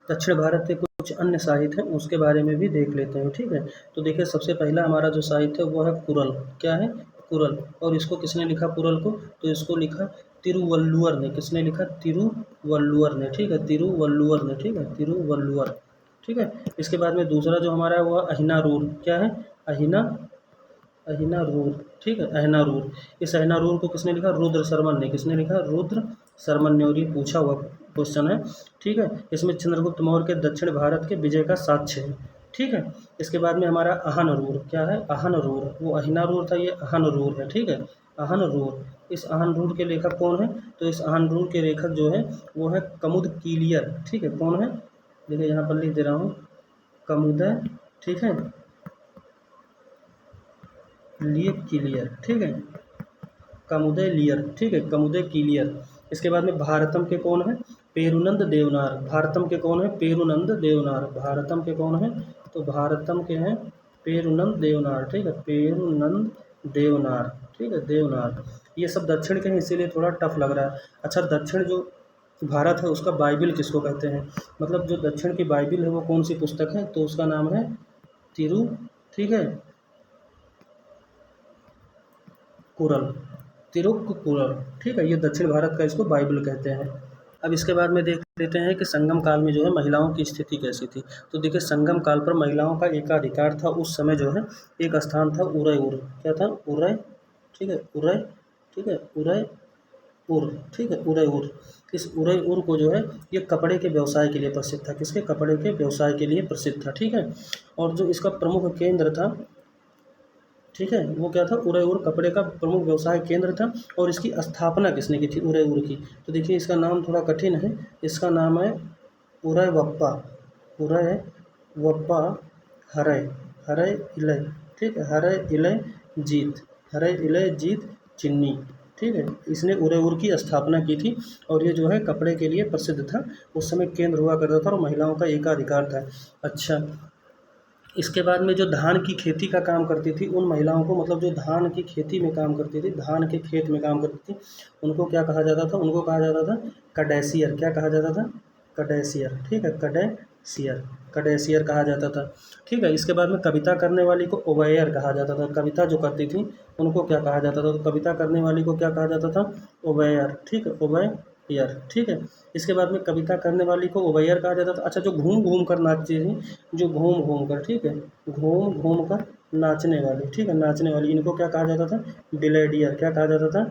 दक्षिण भारत के कुछ अन्य साहित्य हैं उसके बारे में भी देख लेते हैं, ठीक है। तो देखिए सबसे पहला हमारा जो साहित्य है वो है कुरल, क्या है, कुरल। और इसको किसने लिखा कुरल को, तो इसको लिखा तिरुवल्लुवर ने, किसने लिखा, तिरुवल्लुवर ने, ठीक है, तिरुवल्लुवर ने, ठीक है, तिरुवल्लुवर, ठीक है। इसके बाद में दूसरा जो हमारा है वो अहिनारूर, क्या है, अहिना, अहिनारूर, ठीक है, अहिनारूर। इस अहिनारूर को किसने लिखा, रुद्र शर्मन ने, किसने लिखा, रुद्र शर्मन ने। और ये पूछा हुआ क्वेश्चन है, ठीक है। इसमें चंद्रगुप्त मौर्य के दक्षिण भारत के विजय का साक्ष्य है, ठीक है। इसके बाद में हमारा अहनरूर, क्या है, अहनरूर, वो अहिनारूर था, ये अहनरूर है, ठीक है, अहनरूर। इस अहनरूर के लेखक कौन है, तो इस अहनरूर के लेखक जो है वो है कमुद कीलियर, ठीक है, कौन है, देखिए यहाँ पर लिख दे रहा हूँ, कमुदय, ठीक है, लिए क्लियर, ठीक है, कमुदय लियर, ठीक है, कमुदय क्लियर। इसके बाद में भारतम के कौन है, पेरुनंद देवनार। भारतम के कौन है, पेरुनंद देवनार। भारतम के कौन है, तो भारतम के हैं पेरुनंद देवनार, ठीक है, पेरुनंद देवनार, ठीक है, देवनार। ये सब दक्षिण के हैं, इसीलिए थोड़ा टफ लग रहा है। अच्छा, दक्षिण जो भारत है उसका बाइबिल किसको कहते हैं, मतलब जो दक्षिण की बाइबिल है वो कौन सी पुस्तक है, तो उसका नाम है तिरु, ठीक है, कुरल, तिरुक्कुरल, ठीक है, ये दक्षिण भारत का इसको बाइबल कहते हैं। अब इसके बाद में देख लेते हैं कि संगम काल में जो है महिलाओं की स्थिति कैसी थी। तो देखिए, संगम काल पर महिलाओं का एकाधिकार था। उस समय जो है एक स्थान था उरैउर, क्या था, उरै, ठीक है, उरै, ठीक है, उरैउर, ठीक है, उरैउर। इस उरैउर को जो है ये कपड़े के व्यवसाय के लिए प्रसिद्ध था। किसके, कपड़े के व्यवसाय के लिए प्रसिद्ध था, ठीक है। और जो इसका प्रमुख केंद्र था, ठीक है, वो क्या था, उरैउर कपड़े का प्रमुख व्यवसाय केंद्र था। और इसकी स्थापना किसने की थी, उरैउर की, तो देखिए इसका नाम थोड़ा कठिन है। इसका नाम है उरैवप्पा, उरैवप्पा हरै, हरै इलै, ठीक है, हरै इलै जीत, हरै इलै जीत चिन्नी, ठीक है, इसने उरैउर की स्थापना की थी। और ये जो है कपड़े के लिए प्रसिद्ध था। उस समय केंद्र हुआ करता था और महिलाओं का एकाधिकार था। अच्छा, इसके बाद में जो धान की खेती का काम करती थी उन महिलाओं को, मतलब जो धान की खेती में काम करती थी, धान के खेत में काम करती थी, उनको क्या कहा जाता था, उनको कहा जाता था कडेसियर। क्या कहा जाता था, कडेसियर, ठीक है, कडेसियर, कडेसियर कहा जाता था, ठीक है। इसके बाद में कविता करने वाली को ओबेयर कहा जाता था। कविता जो करती थी उनको क्या कहा जाता था, तो कविता करने वाली को क्या कहा जाता था, ओबेयर, ठीक है, ओबेयर, ठीक है। इसके बाद में कविता करने वाली को ओबेयर कहा जाता था। अच्छा, जो घूम घूम कर नाचती थी, जो घूम घूम कर, ठीक है, घूम घूम कर नाचने वाली, ठीक है, नाचने वाली, इनको क्या कहा जाता था, बिलेडियर। क्या कहा जाता था,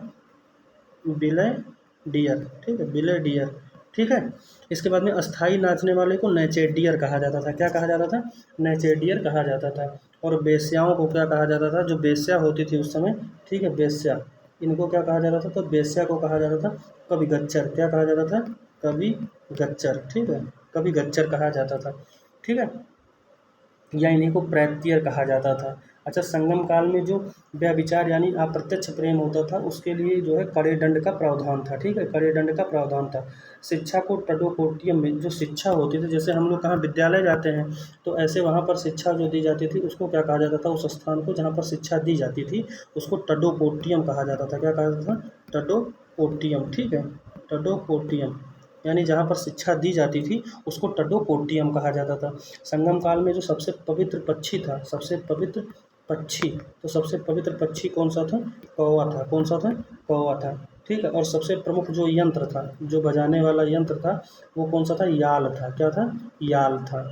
बिलेडियर, ठीक है, बिलेडियर, ठीक है। इसके बाद में अस्थाई नाचने वाले को नैचेडियर कहा जाता था। क्या कहा जाता था, नैचेडियर कहा जाता था। और बेश्याओं को क्या कहा जाता था, जो बेश्या होती थी उस समय, ठीक है, बेश्या, इनको क्या कहा जाता था, तो बेश्या को कहा जाता था कविगच्चर। क्या कहा जाता था, कविगच्चर, ठीक है, कविगच्चर कहा जाता था, ठीक है, या इन्हीं को प्रैत्यर कहा जाता था। अच्छा, संगम काल में जो व्यभिचार यानी अप्रत्यक्ष प्रेम होता था उसके लिए जो है कड़े दंड का प्रावधान था, ठीक है, कड़े दंड का प्रावधान था। शिक्षा को टडोपोटियम में जो शिक्षा होती थी, जैसे हम लोग कहाँ विद्यालय जाते हैं तो ऐसे वहाँ पर शिक्षा जो दी जाती थी उसको क्या कहा जाता था, उस स्थान को जहाँ पर शिक्षा दी जाती थी उसको टडोपोटियम कहा जाता था। क्या कहा जाता था, टडोपोटियम, ठीक है, टडोपोटियम, यानी जहाँ पर शिक्षा दी जाती थी उसको टडोपोटियम कहा जाता था। संगम काल में जो सबसे पवित्र पक्षी था, सबसे पवित्र पक्षी, तो सबसे पवित्र पक्षी कौन सा था, कौवा था। कौन सा था, कौवा था, ठीक है। और सबसे प्रमुख जो यंत्र था, जो बजाने वाला यंत्र था, वो कौन सा था, याल था। क्या था, याल था।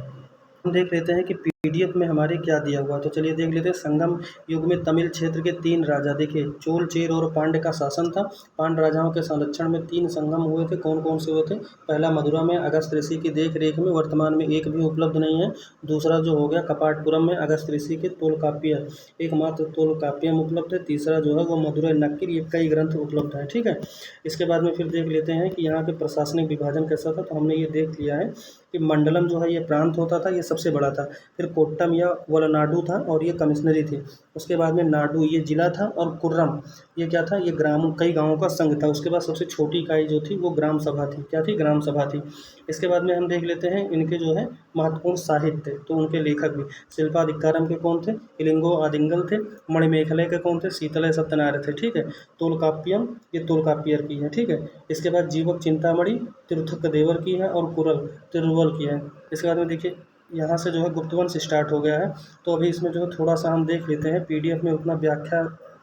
हम देख लेते हैं कि पीडीएफ में हमारे क्या दिया हुआ, तो चलिए देख लेते हैं। संगम युग में तमिल क्षेत्र के 3 राजा, देखिए चोल, चेर और पांड्य का शासन था। पांड्य राजाओं के संरक्षण में 3 संगम हुए थे। कौन कौन से हुए थे, पहला मदुरा में अगस्त ऋषि की देख रेख में, वर्तमान में एक भी उपलब्ध नहीं है। दूसरा जो हो गया कपाटपुरम में अगस्त ऋषि के तोलकाप्य, एकमात्र तोलकाप्यम उपलब्ध है। तीसरा जो है वो मदुरै नक्किर, ये कई ग्रंथ उपलब्ध है, ठीक है। इसके बाद में फिर देख लेते हैं कि यहाँ पे प्रशासनिक विभाजन कैसा था, तो हमने ये देख लिया है कि मंडलम जो है ये प्रांत होता था, ये सबसे बड़ा था। फिर कोट्टम या वलनाडु था और ये कमिश्नरी थी। उसके बाद में नाडु ये जिला था और कुर्रम ये क्या था, ये ग्राम, कई गांवों का संघ था। उसके बाद सबसे छोटी इकाई जो थी वो ग्राम सभा थी। क्या थी, ग्राम सभा थी। इसके बाद में हम देख लेते हैं इनके जो है महत्वपूर्ण साहित्य, तो उनके लेखक भी शिल्पाधिकारम के कौन थे, इलिंगो आदिंगल थे। मणिमेखले के कौन थे, शीतलय सत्यनारायण थे, ठीक है। तोलकाप्यम ये तोलकापियर की है, ठीक है। इसके बाद जीवक चिंतामणि तिरुथक्क देवर की है और कुरल तिरुवल की है। इसके बाद में देखिए यहाँ से जो है गुप्तवंश स्टार्ट हो गया है। तो अभी इसमें जो है थोड़ा सा हम देख लेते हैं, पीडीएफ में उतना व्याख्या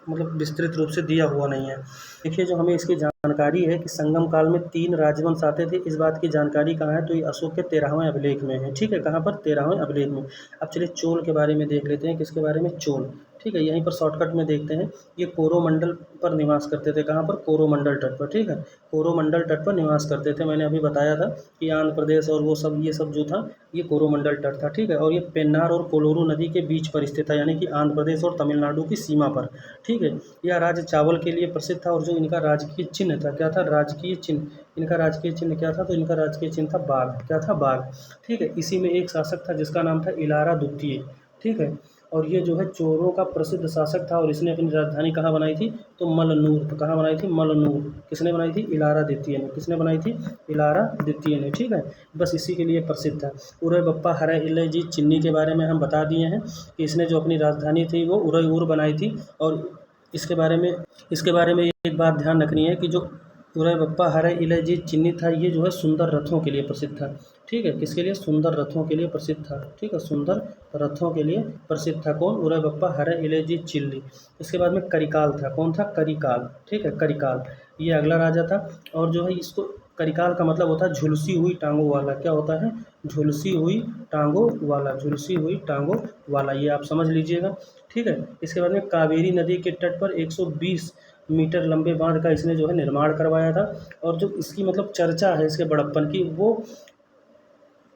मतलब विस्तृत रूप से दिया हुआ नहीं है। देखिए जो हमें इसकी जानकारी है कि संगम काल में 3 राजवंश आते थे, इस बात की जानकारी कहाँ है, तो ये अशोक के 13वें अभिलेख में है, ठीक है। कहाँ पर, 13वें अभिलेख में। अब चलिए चोल के बारे में देख लेते हैं, किसके बारे में, चोल, ठीक है। यहीं पर शॉर्टकट में देखते हैं। ये कोरोमंडल पर निवास करते थे। कहाँ पर, कोरोमंडल तट पर, ठीक है, कोरोमंडल तट पर निवास करते थे। मैंने अभी बताया था कि आंध्र प्रदेश और वो सब, ये सब जो था ये कोरोमंडल तट था, ठीक है। और ये पेन्नार और कोलोरू नदी के बीच पर स्थित था, यानी कि आंध्र प्रदेश और तमिलनाडु की सीमा पर, ठीक है। यह राज्य चावल के लिए प्रसिद्ध था। और जो इनका राजकीय चिन्ह था, क्या था, राजकीय चिन्ह, इनका राजकीय चिन्ह क्या था, तो इनका राजकीय चिन्ह था बाघ। क्या था, बाघ, ठीक है। इसी में एक शासक था जिसका नाम था इलारा द्वितीय, ठीक है। और ये जो है चोरों का प्रसिद्ध शासक था और इसने अपनी राजधानी कहाँ बनाई थी, तो मलनूर। तो कहाँ बनाई थी, मलनूर। किसने बनाई थी, इलारा द्वितीय ने। किसने बनाई थी, इलारा द्वितीय ने, ठीक है। बस इसी के लिए प्रसिद्ध था। उरैबप्पा हरइलाजी चिन्नी के बारे में हम बता दिए हैं कि इसने जो अपनी राजधानी थी वो उरैयूर बनाई थी। और इसके बारे में एक बात ध्यान रखनी है कि जो उरैबप्पा हरइलाजी चिन्नी था ये जो है सुंदर रथों के लिए प्रसिद्ध था, ठीक है। किसके लिए, सुंदर रथों के लिए प्रसिद्ध था, ठीक है। सुंदर रथों के लिए प्रसिद्ध था कौन, उरैबप्पा हरइलाजी चिल्ली। इसके बाद में करिकाल था, कौन था, करिकाल, ठीक है। करिकाल ये अगला राजा था। और जो है इसको करिकाल का मतलब होता है झुलसी हुई टांगों वाला। क्या होता है, झुलसी हुई टांगों वाला, झुलसी हुई टांगों वाला, ये आप समझ लीजिएगा, ठीक है। इसके बाद में कावेरी नदी के तट पर 120 मीटर लंबे बांध का इसने जो है निर्माण करवाया था। और जो इसकी मतलब चर्चा है इसके बड़प्पन की, वो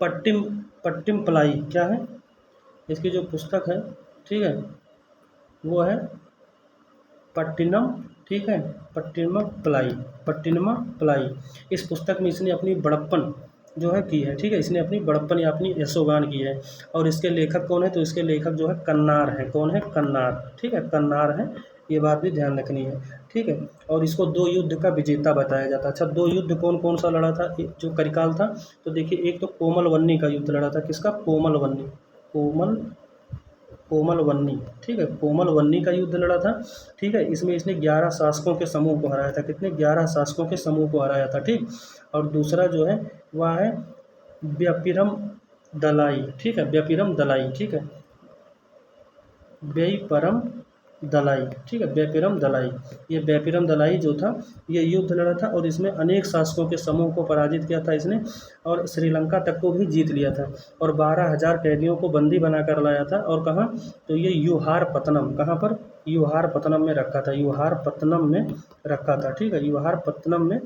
पट्टिम पट्टिम पलाई, क्या है, इसकी जो पुस्तक है, ठीक है, वो है पट्टिनम, ठीक है, पट्टिनम प्लाई, पट्टिनम प्लाई। इस पुस्तक में इसने अपनी बड़प्पन जो है की है, ठीक है। इसने अपनी बड़प्पन या अपनी यशोगान की है। और इसके लेखक कौन है, तो इसके लेखक जो है कन्नार हैं। कौन है, कन्नार, ठीक है, कन्नार हैं। ये बात भी ध्यान रखनी है, ठीक है। और इसको 2 युद्ध का विजेता बताया जाता है। अच्छा, 2 युद्ध कौन कौन सा लड़ा था जो करिकाल था, तो देखिए एक तो कोमलवन्नी का युद्ध लड़ा था। किसका, कोमलवन्नी, कोमलवन्नी, ठीक है, कोमलवन्नी का युद्ध लड़ा था, ठीक है। इसमें इसने 11 शासकों के समूह को हराया था। कितने, 11 शासकों के समूह को हराया था, ठीक। और दूसरा जो है वह है व्यापिरम दलाई, ठीक है, व्यापिरम दलाई, ठीक है, व्यापिरम दलाई, ठीक है, व्यापिरम दलाई। ये व्यापिरम दलाई जो था ये युद्ध लड़ा था और इसमें अनेक शासकों के समूह को पराजित किया था इसने। और श्रीलंका तक को भी जीत लिया था और 12,000 कैदियों को बंदी बना कर लाया था। और कहाँ, तो ये यूहार पत्तनम, कहाँ पर, यूहार पत्तनम में रखा था, यूहार पत्तनम में रखा था, ठीक है, यूहार पत्तनम में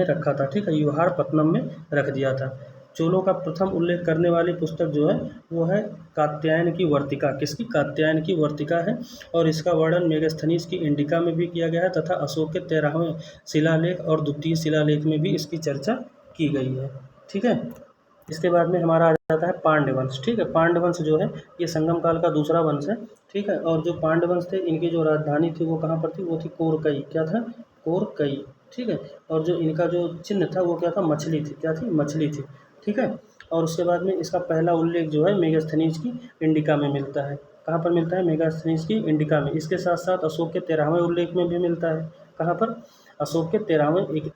रखा था, ठीक है, यूहार पत्तनम में रख दिया था। चोलों का प्रथम उल्लेख करने वाली पुस्तक जो है वो है कात्यायन की वर्तिका। किसकी, कात्यायन की वर्तिका है। और इसका वर्णन मेगास्थनीज की इंडिका में भी किया गया है तथा अशोक के 13वें शिलालेख और द्वितीय शिलालेख में भी इसकी चर्चा की गई है, ठीक है। इसके बाद में हमारा आ जाता है पांड्य वंश, ठीक है। पांड्य वंश जो है ये संगम काल का दूसरा वंश है, ठीक है। और जो पांड्य वंश थे इनकी जो राजधानी थी वो कहाँ पर थी, वो थी कोरकई। क्या था, कोरकई, ठीक है। और जो इनका जो चिन्ह था वो क्या था, मछली थी। क्या थी, मछली थी, ठीक है। और उसके बाद में इसका पहला उल्लेख जो है मेगास्थनीज की इंडिका में मिलता है। कहाँ पर मिलता है, मेगास्थनीज की इंडिका में। इसके साथ साथ अशोक के 13वें उल्लेख में भी मिलता है। कहाँ पर, अशोक के 13वें एक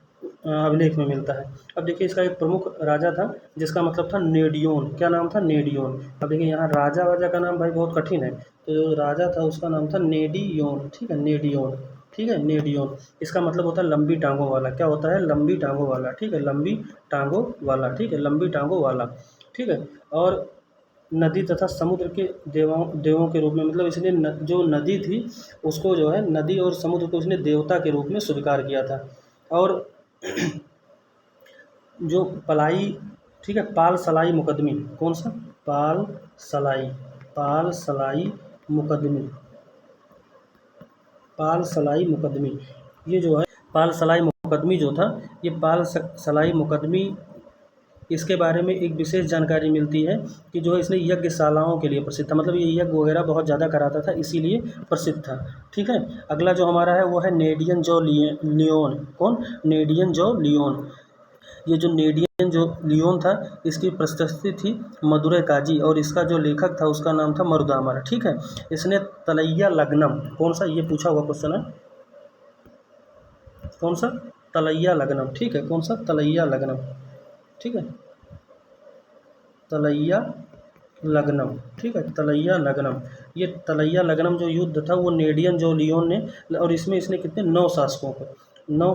अभिलेख में मिलता है। अब देखिए इसका एक प्रमुख राजा था जिसका मतलब था नेडियोन। क्या नाम था, नेडियोन। अब देखिए यहाँ राजा वाजा का नाम भाई बहुत कठिन है, तो जो राजा था उसका नाम था नेडियोन, ठीक है, नेडियोन, ठीक है, नेडियोन। इसका मतलब होता है लंबी टांगों वाला। क्या होता है, लंबी टांगों वाला, ठीक है, लंबी टांगों वाला, ठीक है, लंबी टांगों वाला, ठीक है। और नदी तथा समुद्र के देवों के रूप में, मतलब इसने जो नदी थी उसको जो है, नदी और समुद्र को इसने देवता के रूप में स्वीकार किया था। और जो पलाई, ठीक है, पाल सलाई मुकदमी, कौन सा, पाल सलाई, पाल सलाई मुकदमी, पाल सलाई मुकदमी, ये जो है पाल सलाई मुकदमी जो था, ये पाल सलाई मुकदमी, इसके बारे में एक विशेष जानकारी मिलती है कि जो है इसने यज्ञशालाओं के लिए प्रसिद्ध था। मतलब ये यज्ञ वगैरह बहुत ज़्यादा कराता था, इसीलिए प्रसिद्ध था, ठीक है। अगला जो हमारा है वो है नेडियन जो लियोन। कौन, नेडियन जो लियोन। ये जो नेडियन जो लियोन था इसकी प्रशस्ति थी मदुरै काजी और इसका जो लेखक था उसका नाम था मरुदामर, ठीक है। इसने तलैया लग्नम, कौन सा, ये पूछा हुआ क्वेश्चन है, कौन सा, तलैया लग्नम, ठीक है, कौन सा, तलैया लग्नम, ठीक है, तलैया लग्नम, ठीक है, तलैया लग्नम। ये तलैया लग्नम जो युद्ध था वो नेडियन जो लियोन ने, और इसमें इसने कितने, 9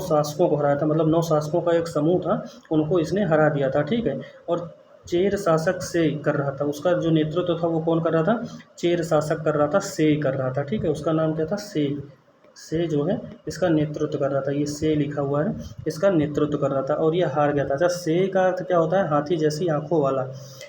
शासकों को हराया था। मतलब 9 शासकों का एक समूह था, उनको इसने हरा दिया था, ठीक है। और चेर शासक से कर रहा था, उसका जो नेतृत्व था वो कौन कर रहा था, चेर शासक कर रहा था, से कर रहा था, ठीक है। उसका नाम क्या था, से जो है इसका नेतृत्व कर रहा था। ये से लिखा हुआ है, इसका नेतृत्व कर रहा था और ये हार गया था। अच्छा, से का अर्थ क्या होता है, हाथी जैसी आंखों वाला।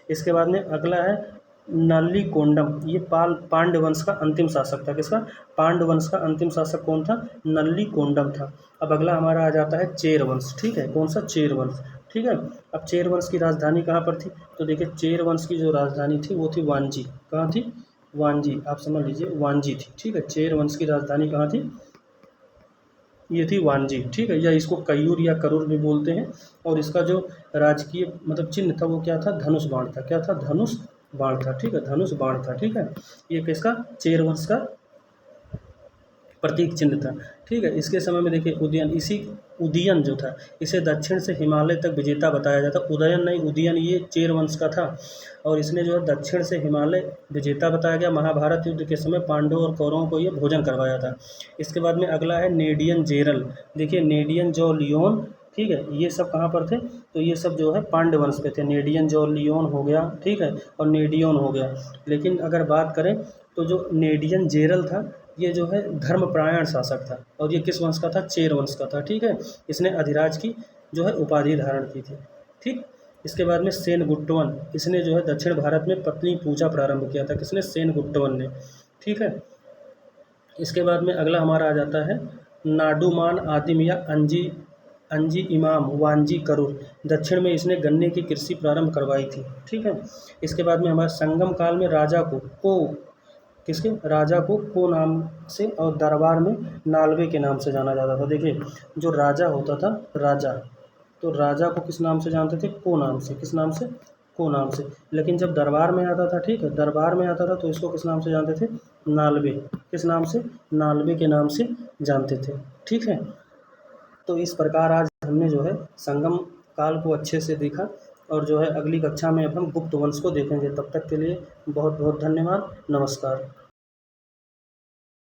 इसके बाद में अगला है नल्ली कोंडम। ये पांड्य वंश का अंतिम शासक था। किसका, पांड्य वंश का अंतिम शासक कौन था, नल्ली कोंडम था। अब अगला हमारा आ जाता है चेर वंश, ठीक है, कौन सा, चेर वंश, ठीक है। अब चेर वंश की राजधानी कहाँ पर थी, तो देखिए चेर वंश की जो राजधानी थी वो थी वांजी। कहाँ थी, वांजी, आप समझ लीजिए वांजी थी, ठीक है। चेर वंश की राजधानी कहाँ थी, ये थी वांजी, ठीक है। या इसको कयूर या करूर भी बोलते हैं। और इसका जो राजकीय मतलब चिन्ह था वो क्या था, धनुष बाण था। क्या था, धनुष बाण था, ठीक है, धनुष बाण था, ठीक है। ये किसका, चेर वंश का प्रतीक चिन्ह था, ठीक है। इसके समय में देखिए उदयन, इसी उदयन जो था इसे दक्षिण से हिमालय तक विजेता बताया जाता। उदयन नहीं, उदयन ये चेर वंश का था और इसने जो है दक्षिण से हिमालय विजेता बताया गया। महाभारत युद्ध के समय पांडवों और कौरवों को ये भोजन करवाया था। इसके बाद में अगला है नेडियन जेरल। देखिए नेडियन जो लियोन, ठीक है, ये सब कहाँ पर थे, तो ये सब जो है पांड्य वंश पे थे। नेडियन जो लियोन हो गया, ठीक है, और नेडियोन हो गया। लेकिन अगर बात करें तो जो नेडियन जेरल था ये जो है धर्मपरायण शासक था और ये किस वंश का था, चेर वंश का था, ठीक है। इसने अधिराज की जो है उपाधि धारण की थी, ठीक। इसके बाद में सेनगुट्टवन, इसने जो है दक्षिण भारत में पत्नी पूजा प्रारंभ किया था। किसने, सेनगुट्टवन ने, ठीक है। इसके बाद में अगला हमारा आ जाता है नाडुमान आदिम या अंजी अंजी इमाम वांजी करूर। दक्षिण में इसने गन्ने की कृषि प्रारंभ करवाई थी, ठीक है। इसके बाद में हमारे संगम काल में राजा को किसके, राजा को नाम से और दरबार में नालवे के नाम से जाना जाता था। देखिए जो राजा होता था, राजा, तो राजा को किस नाम से जानते थे, को नाम से। किस नाम से, को नाम से। लेकिन जब दरबार में आता था, ठीक है, दरबार में आता था तो इसको किस नाम से जानते थे, नालवे। किस नाम से, नालवे के नाम से जानते थे, ठीक है। तो इस प्रकार आज हमने जो है संगम काल को अच्छे से देखा और जो है अगली कक्षा में अब हम गुप्त वंश को देखेंगे। तब तक के लिए बहुत बहुत धन्यवाद, नमस्कार।